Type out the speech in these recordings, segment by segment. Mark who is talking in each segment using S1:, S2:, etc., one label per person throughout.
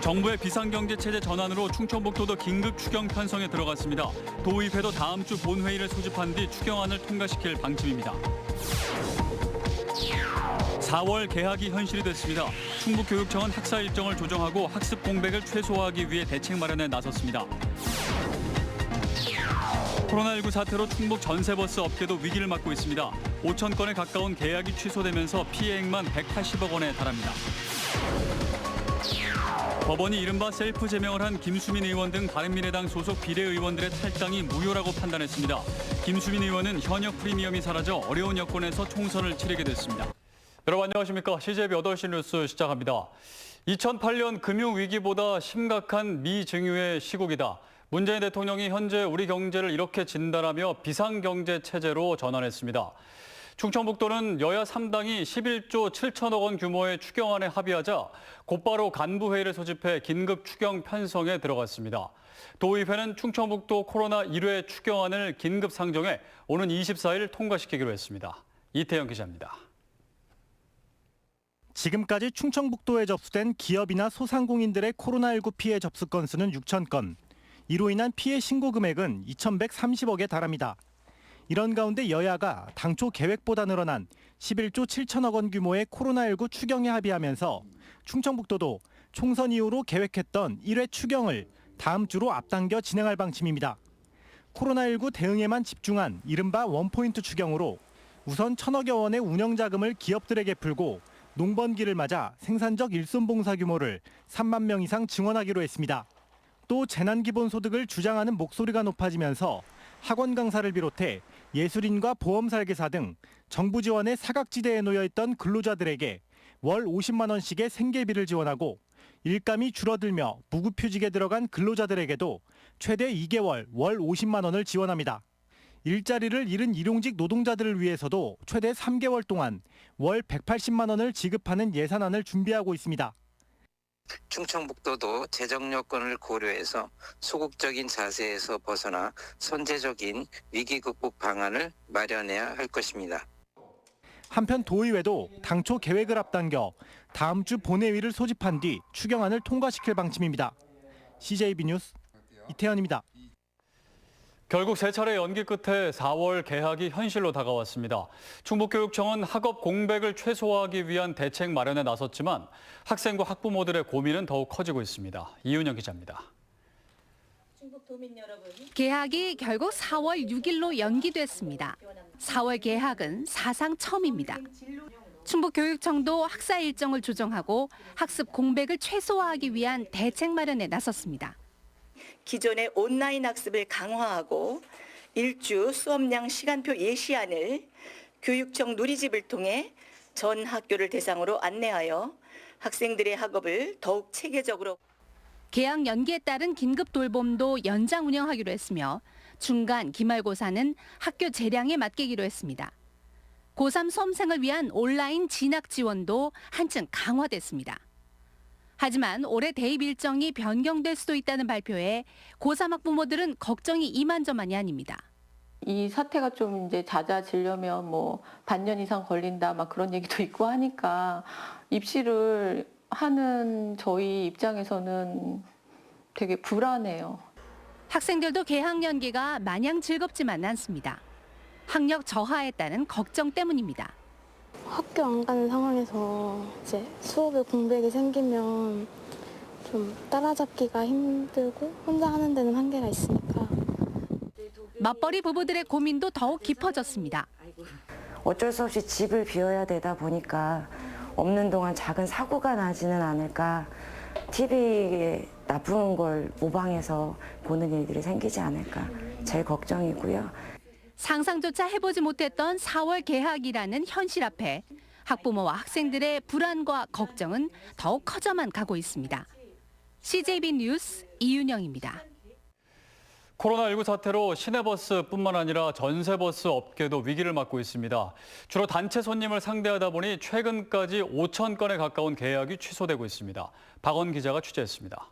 S1: 정부의 비상경제체제 전환으로 충청북도도 긴급 추경 편성에 들어갔습니다. 도의회도 다음 주 본회의를 소집한 뒤 추경안을 통과시킬 방침입니다. 4월 개학이 현실이 됐습니다. 충북교육청은 학사 일정을 조정하고 학습 공백을 최소화하기 위해 대책 마련에 나섰습니다. 코로나19 사태로 충북 전세버스 업계도 위기를 맞고 있습니다. 5천 건에 가까운 계약이 취소되면서 피해액만 180억 원에 달합니다. 법원이 이른바 셀프 제명을 한 김수민 의원 등 바른미래당 소속 비례의원들의 탈당이 무효라고 판단했습니다. 김수민 의원은 현역 프리미엄이 사라져 어려운 여건에서 총선을 치르게 됐습니다. 여러분 안녕하십니까? CJB 8시 뉴스 시작합니다. 2008년 금융위기보다 심각한 미증유의 시국이다. 문재인 대통령이 현재 우리 경제를 이렇게 진단하며 비상경제체제로 전환했습니다. 충청북도는 여야 3당이 11조 7천억 원 규모의 추경안에 합의하자 곧바로 간부회의를 소집해 긴급 추경 편성에 들어갔습니다. 도의회는 충청북도 코로나 1회 추경안을 긴급 상정해 오는 24일 통과시키기로 했습니다. 이태영 기자입니다.
S2: 지금까지 충청북도에 접수된 기업이나 소상공인들의 코로나19 피해 접수 건수는 6천 건, 이로 인한 피해 신고 금액은 2,130억에 달합니다. 이런 가운데 여야가 당초 계획보다 늘어난 11조 7천억 원 규모의 코로나19 추경에 합의하면서 충청북도도 총선 이후로 계획했던 1회 추경을 다음 주로 앞당겨 진행할 방침입니다. 코로나19 대응에만 집중한 이른바 원포인트 추경으로 우선 1,000억여 원의 운영자금을 기업들에게 풀고 농번기를 맞아 생산적 일손봉사 규모를 3만 명 이상 증원하기로 했습니다. 또 재난기본소득을 주장하는 목소리가 높아지면서 학원 강사를 비롯해 예술인과 보험설계사 등 정부 지원의 사각지대에 놓여있던 근로자들에게 월 50만 원씩의 생계비를 지원하고 일감이 줄어들며 무급휴직에 들어간 근로자들에게도 최대 2개월 월 50만 원을 지원합니다. 일자리를 잃은 일용직 노동자들을 위해서도 최대 3개월 동안 월 180만 원을 지급하는 예산안을 준비하고 있습니다.
S3: 충청북도도 재정 여건을 고려해서 소극적인 자세에서 벗어나 선제적인 위기 극복 방안을 마련해야 할 것입니다.
S2: 한편 도의회도 당초 계획을 앞당겨 다음 주 본회의를 소집한 뒤 추경안을 통과시킬 방침입니다. CJB 뉴스 이태현입니다.
S1: 결국 세 차례 연기 끝에 4월 개학이 현실로 다가왔습니다. 충북교육청은 학업 공백을 최소화하기 위한 대책 마련에 나섰지만 학생과 학부모들의 고민은 더욱 커지고 있습니다. 이윤영 기자입니다.
S4: 개학이 결국 4월 6일로 연기됐습니다. 4월 개학은 사상 처음입니다. 충북교육청도 학사 일정을 조정하고 학습 공백을 최소화하기 위한 대책 마련에 나섰습니다.
S5: 기존의 온라인 학습을 강화하고 일주 수업량 시간표 예시안을 교육청 누리집을 통해 전 학교를 대상으로 안내하여 학생들의 학업을 더욱 체계적으로
S4: 개학 연기에 따른 긴급 돌봄도 연장 운영하기로 했으며 중간, 기말고사는 학교 재량에 맡기기로 했습니다. 고3 수험생을 위한 온라인 진학 지원도 한층 강화됐습니다. 하지만 올해 대입 일정이 변경될 수도 있다는 발표에 고3 학부모들은 걱정이 이만저만이 아닙니다.
S6: 이 사태가 좀 이제 잦아지려면 뭐 반년 이상 걸린다 막 그런 얘기도 있고 하니까 입시를 하는 저희 입장에서는 되게 불안해요.
S4: 학생들도 개학 연기가 마냥 즐겁지만 않습니다. 학력 저하에 따른 걱정 때문입니다.
S7: 학교 안 가는 상황에서 이제 수업에 공백이 생기면 좀 따라잡기가 힘들고 혼자 하는 데는 한계가 있으니까.
S4: 맞벌이 부부들의 고민도 더욱 깊어졌습니다.
S8: 어쩔 수 없이 집을 비워야 되다 보니까 없는 동안 작은 사고가 나지는 않을까. TV에 나쁜 걸 모방해서 보는 일들이 생기지 않을까. 제일 걱정이고요.
S4: 상상조차 해보지 못했던 4월 개학이라는 현실 앞에 학부모와 학생들의 불안과 걱정은 더욱 커져만 가고 있습니다. CJB 뉴스 이윤영입니다.
S1: 코로나19 사태로 시내버스뿐만 아니라 전세버스 업계도 위기를 맞고 있습니다. 주로 단체 손님을 상대하다 보니 최근까지 5천 건에 가까운 계약이 취소되고 있습니다. 박원 기자가 취재했습니다.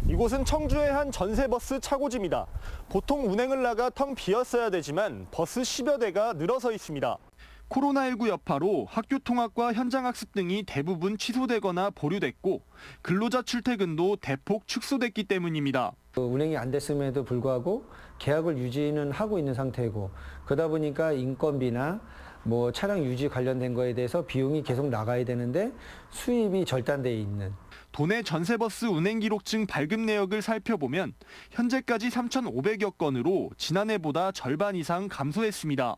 S9: 이곳은 청주의 한 전세버스 차고지입니다. 보통 운행을 나가 텅 비었어야 되지만 버스 10여 대가 늘어서 있습니다. 코로나19 여파로 학교 통학과 현장학습 등이 대부분 취소되거나 보류됐고 근로자 출퇴근도 대폭 축소됐기 때문입니다.
S10: 운행이 안 됐음에도 불구하고 계약을 유지는 하고 있는 상태고 그러다 보니까 인건비나 차량 유지 관련된 거에 대해서 비용이 계속 나가야 되는데 수입이 절단돼 있는.
S9: 도내 전세버스 운행 기록증 발급 내역을 살펴보면 현재까지 3,500여 건으로 지난해보다 절반 이상 감소했습니다.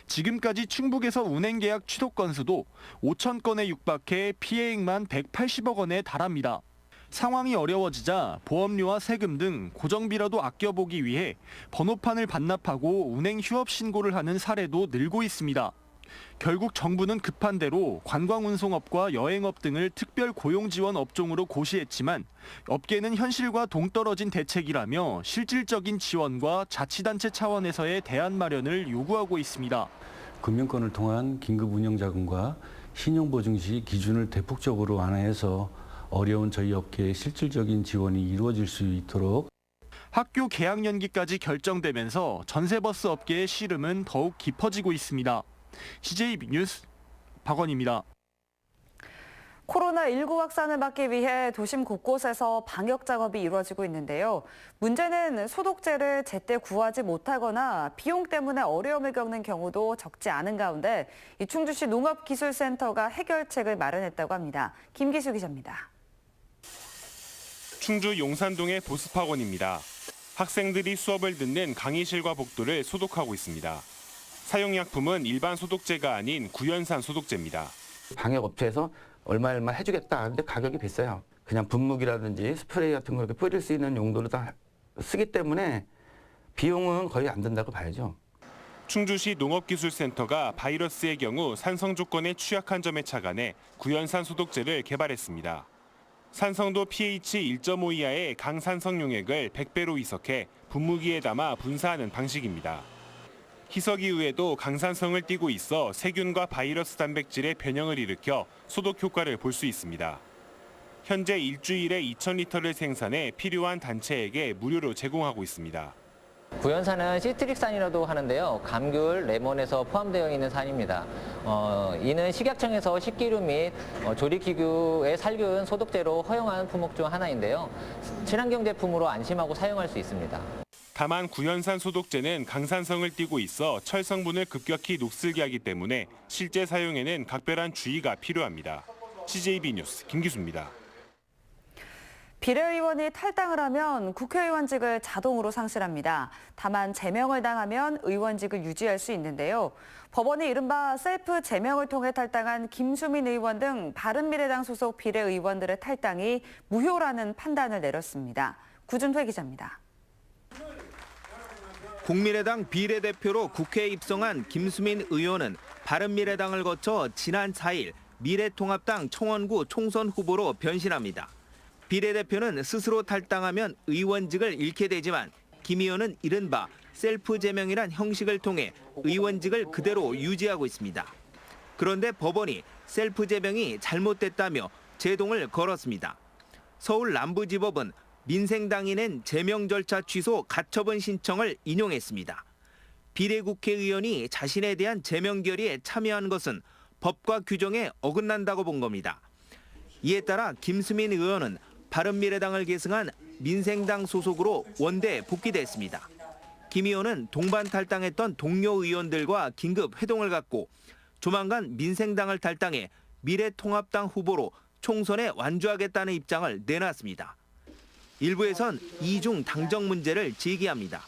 S9: 지금까지 충북에서 운행 계약 취소 건수도 5,000건에 육박해 피해액만 180억 원에 달합니다. 상황이 어려워지자 보험료와 세금 등 고정비라도 아껴보기 위해 번호판을 반납하고 운행 휴업 신고를 하는 사례도 늘고 있습니다. 결국 정부는 급한 대로 관광운송업과 여행업 등을 특별 고용 지원 업종으로 고시했지만 업계는 현실과 동떨어진 대책이라며 실질적인 지원과 자치단체 차원에서의 대안 마련을 요구하고 있습니다.
S11: 금융권을 통한 긴급 운영 자금과 신용보증 시 기준을 대폭적으로 완화해서 어려운 저희 업계의 실질적인 지원이 이루어질 수 있도록.
S9: 학교 개학 연기까지 결정되면서 전세버스 업계의 시름은 더욱 깊어지고 있습니다. CJ 뉴스 박원입니다.
S12: 코로나19 확산을 막기 위해 도심 곳곳에서 방역 작업이 이루어지고 있는데요. 문제는 소독제를 제때 구하지 못하거나 비용 때문에 어려움을 겪는 경우도 적지 않은 가운데 충주시 농업기술센터가 해결책을 마련했다고 합니다. 김기수 기자입니다.
S13: 충주 용산동의 보습학원입니다. 학생들이 수업을 듣는 강의실과 복도를 소독하고 있습니다. 사용약품은 일반 소독제가 아닌 구연산 소독제입니다.
S14: 방역업체에서 얼마 해주겠다 하는데 가격이 비싸요. 그냥 분무기라든지 스프레이 같은 걸 이렇게 뿌릴 수 있는 용도로 다 쓰기 때문에 비용은 거의 안 든다고 봐야죠.
S13: 충주시 농업기술센터가 바이러스의 경우 산성 조건에 취약한 점에 착안해 구연산 소독제를 개발했습니다. 산성도 pH 1.5 이하의 강산성 용액을 100배로 희석해 분무기에 담아 분사하는 방식입니다. 희석 이후에도 강산성을 띠고 있어 세균과 바이러스 단백질의 변형을 일으켜 소독 효과를 볼 수 있습니다. 현재 일주일에 2,000리터를 생산해 필요한 단체에게 무료로 제공하고 있습니다.
S15: 구연산은 시트릭산이라도 하는데요. 감귤, 레몬에서 포함되어 있는 산입니다. 이는 식약청에서 식기류 및 조리기구의 살균 소독제로 허용한 품목 중 하나인데요. 친환경 제품으로 안심하고 사용할 수 있습니다.
S13: 다만 구연산 소독제는 강산성을 띠고 있어 철 성분을 급격히 녹슬게 하기 때문에 실제 사용에는 각별한 주의가 필요합니다. CJB 뉴스 김기수입니다.
S12: 비례의원이 탈당을 하면 국회의원직을 자동으로 상실합니다. 다만 제명을 당하면 의원직을 유지할 수 있는데요. 법원이 이른바 셀프 제명을 통해 탈당한 김수민 의원 등 바른미래당 소속 비례의원들의 탈당이 무효라는 판단을 내렸습니다. 구준회 기자입니다.
S16: 국민의당 비례대표로 국회에 입성한 김수민 의원은 바른미래당을 거쳐 지난 4일 미래통합당 청원구 총선 후보로 변신합니다. 비례대표는 스스로 탈당하면 의원직을 잃게 되지만 김 의원은 이른바 셀프 제명이란 형식을 통해 의원직을 그대로 유지하고 있습니다. 그런데 법원이 셀프 제명이 잘못됐다며 제동을 걸었습니다. 서울 남부지법은 민생당이 낸 제명 절차 취소 가처분 신청을 인용했습니다. 비례국회의원이 자신에 대한 제명 결의에 참여한 것은 법과 규정에 어긋난다고 본 겁니다. 이에 따라 김수민 의원은 바른미래당을 계승한 민생당 소속으로 원대에 복귀됐습니다. 김 의원은 동반 탈당했던 동료 의원들과 긴급 회동을 갖고 조만간 민생당을 탈당해 미래통합당 후보로 총선에 완주하겠다는 입장을 내놨습니다. 일부에선 이중 당정 문제를 제기합니다.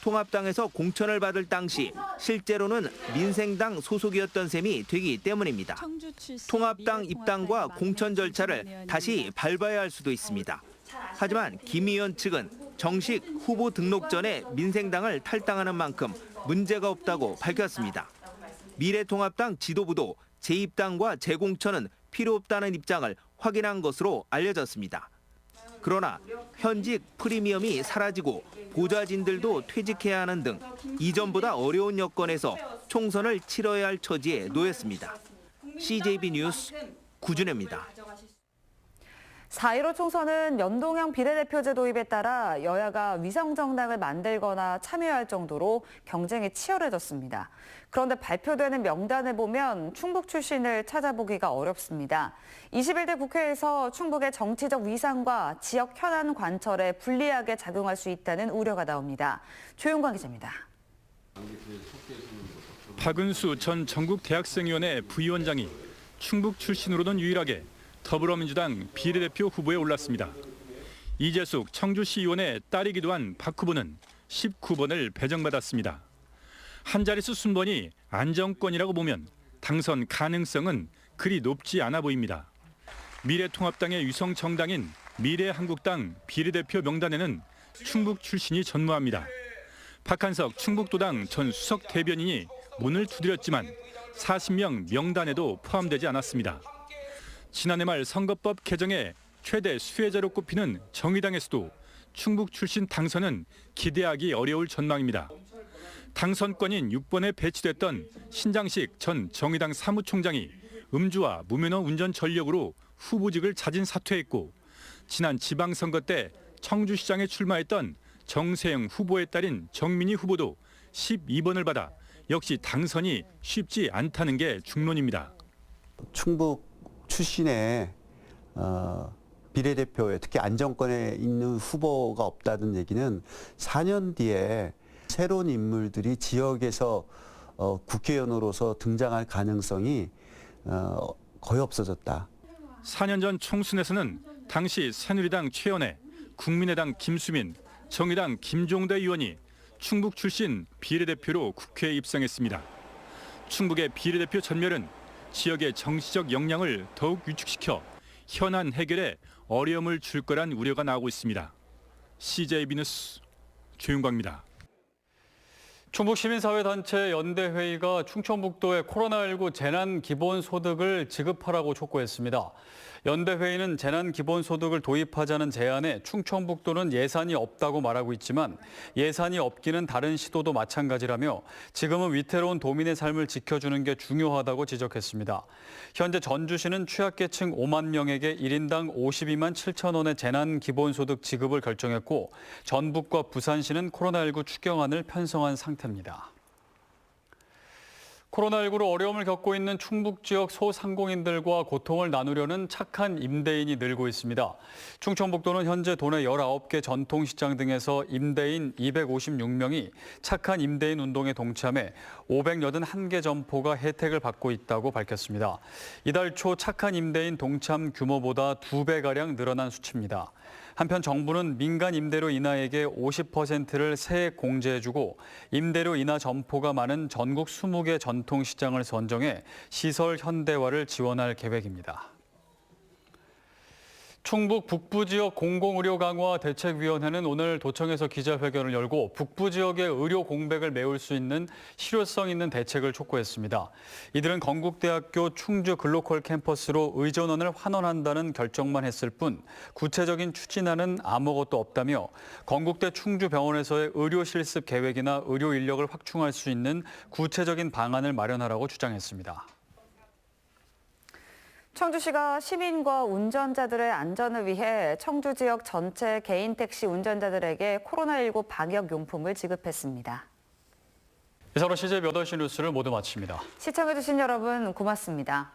S16: 통합당에서 공천을 받을 당시 실제로는 민생당 소속이었던 셈이 되기 때문입니다. 통합당 입당과 공천 절차를 다시 밟아야 할 수도 있습니다. 하지만 김 의원 측은 정식 후보 등록 전에 민생당을 탈당하는 만큼 문제가 없다고 밝혔습니다. 미래통합당 지도부도 재입당과 재공천은 필요 없다는 입장을 확인한 것으로 알려졌습니다. 그러나 현직 프리미엄이 사라지고 보좌진들도 퇴직해야 하는 등 이전보다 어려운 여건에서 총선을 치러야 할 처지에 놓였습니다. CJB 뉴스 구준혜입니다.
S12: 4.15 총선은 연동형 비례대표제 도입에 따라 여야가 위성정당을 만들거나 참여할 정도로 경쟁이 치열해졌습니다. 그런데 발표되는 명단을 보면 충북 출신을 찾아보기가 어렵습니다. 21대 국회에서 충북의 정치적 위상과 지역 현안 관철에 불리하게 작용할 수 있다는 우려가 나옵니다. 조용광 기자입니다.
S17: 박은수 전 전국대학생위원회 부위원장이 충북 출신으로는 유일하게 더불어민주당 비례대표 후보에 올랐습니다. 이재숙 청주시의원의 딸이기도 한 박 후보는 19번을 배정받았습니다. 한 자릿수 순번이 안정권이라고 보면 당선 가능성은 그리 높지 않아 보입니다. 미래통합당의 유성 정당인 미래한국당 비례대표 명단에는 충북 출신이 전무합니다. 박한석 충북도당 전 수석 대변인이 문을 두드렸지만 40명 명단에도 포함되지 않았습니다. 지난해 말 선거법 개정에 최대 수혜자로 꼽히는 정의당에서도 충북 출신 당선은 기대하기 어려울 전망입니다. 당선권인 6번에 배치됐던 신장식 전 정의당 사무총장이 음주와 무면허 운전 전력으로 후보직을 자진 사퇴했고, 지난 지방선거 때 청주시장에 출마했던 정세영 후보의 딸인 정민희 후보도 12번을 받아 역시 당선이 쉽지 않다는 게 중론입니다.
S18: 충북 출신의 비례대표에 특히 안정권에 있는 후보가 없다는 얘기는 4년 뒤에 새로운 인물들이 지역에서 국회의원으로서 등장할 가능성이 거의 없어졌다.
S17: 4년 전 총선에서는 당시 새누리당 최연애, 국민의당 김수민, 정의당 김종대 의원이 충북 출신 비례대표로 국회에 입성했습니다. 충북의 비례대표 전멸은 지역의 정치적 역량을 더욱 위축시켜 현안 해결에 어려움을 줄 거란 우려가 나오고 있습니다. CJB 뉴스 조윤광입니다.
S1: 충북시민사회단체 연대회의가 충청북도에 코로나19 재난기본소득을 지급하라고 촉구했습니다. 연대회의는 재난기본소득을 도입하자는 제안에 충청북도는 예산이 없다고 말하고 있지만 예산이 없기는 다른 시도도 마찬가지라며 지금은 위태로운 도민의 삶을 지켜주는 게 중요하다고 지적했습니다. 현재 전주시는 취약계층 5만 명에게 1인당 52만 7천 원의 재난기본소득 지급을 결정했고, 전북과 부산시는 코로나19 추경안을 편성한 상태입니다. 코로나19로 어려움을 겪고 있는 충북 지역 소상공인들과 고통을 나누려는 착한 임대인이 늘고 있습니다. 충청북도는 현재 도내 19개 전통시장 등에서 임대인 256명이 착한 임대인 운동에 동참해 581개 점포가 혜택을 받고 있다고 밝혔습니다. 이달 초 착한 임대인 동참 규모보다 2배가량 늘어난 수치입니다. 한편 정부는 민간 임대료 인하액의 50%를 세액 공제해주고 임대료 인하 점포가 많은 전국 20개 전통시장을 선정해 시설 현대화를 지원할 계획입니다. 충북 북부 지역 공공의료 강화 대책위원회는 오늘 도청에서 기자회견을 열고 북부 지역의 의료 공백을 메울 수 있는 실효성 있는 대책을 촉구했습니다. 이들은 건국대학교 충주 글로컬 캠퍼스로 의전원을 환원한다는 결정만 했을 뿐 구체적인 추진안은 아무것도 없다며 건국대 충주병원에서의 의료 실습 계획이나 의료 인력을 확충할 수 있는 구체적인 방안을 마련하라고 주장했습니다.
S12: 청주시가 시민과 운전자들의 안전을 위해 청주 지역 전체 개인 택시 운전자들에게 코로나19 방역 용품을 지급했습니다.
S1: 이상으로 CJ 8시 뉴스를 모두 마칩니다.
S12: 시청해주신 여러분 고맙습니다.